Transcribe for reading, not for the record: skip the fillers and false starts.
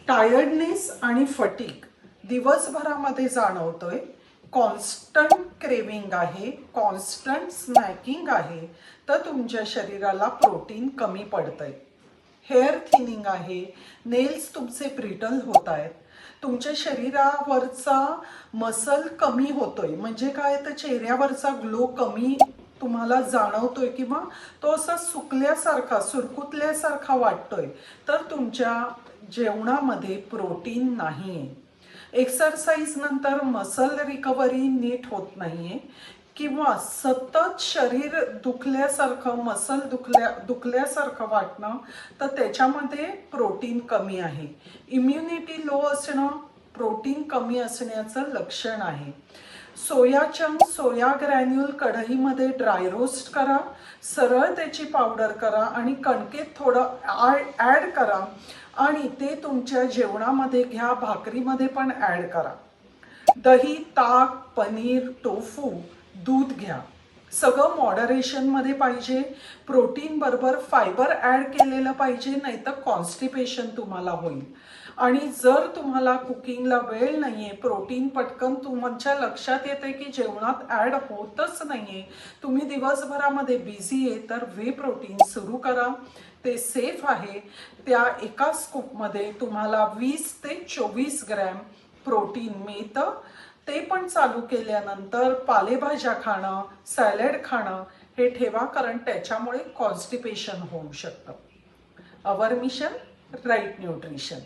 Tiredness आणि fatigue दिवसभरामध्ये जाणवतोय, कॉन्स्टंट क्रेविंग आहे, कॉन्स्टंट स्नॅकिंग आहे, तर तुमच्या शरीराला प्रोटीन कमी पडतंय. हेअर थिनिंग आहे, नेल्स तुमचे ब्रिटल होत आहेत, तुमच्या शरीरावरचा मसल कमी होतोय, म्हणजे काय तर चेहऱ्यावरचा ग्लो कमी तुम्हाला जाणवतोय किंवा तो असा सुकल्यासारखा सुरकुतल्यासारखा वाटतोय, तर तुमच्या जेवणामध्ये प्रोटीन नाहीये. एक्सरसाइज नंतर मसल रिकव्हरी नीट होत नाहीये किंवा सतत शरीर दुखल्यासारखं मसल दुखल्यासारखं वाटणं, तर त्याच्यामध्ये प्रोटीन कमी आहे. इम्युनिटी लो असणं प्रोटीन कमी असण्याचं लक्षण आहे. सोया चंक, सोया ग्रॅन्युल कढईमध्ये ड्राय रोस्ट करा, सरळ त्याची पावडर करा आणि कणकेत थोडं ॲड करा आणि ते तुमच्या जेवणामध्ये घ्या, भाकरीमध्ये पण ॲड करा. दही, ताक, पनीर, टोफू, दूध घ्या. सगळं मॉडरेशनमध्ये पाहिजे. प्रोटीन बरोबर फायबर ॲड केलेलं पाहिजे, नाही तर कॉन्स्टिपेशन तुम्हाला होईल. आणि जर तुम्हाला कुकिंगला वेळ नाहीये, प्रोटीन पटकन तुमच्या लक्षात येते की जेवणात ॲड होतच नाहीये, तुम्ही दिवसभरामध्ये बिझी आहे, तर वे प्रोटीन सुरू करा. ते सेफ आहे. त्या एका स्कूपमध्ये तुम्हाला 20 ते 24 ग्रॅम प्रोटीन मिळतं. ते पण चालू केल्यानंतर पालेभाज्या खाणं, सॅलड खाणं हे ठेवा, कारण त्याच्यामुळे कॉन्स्टिपेशन होऊ शकतं. Our mission, right nutrition.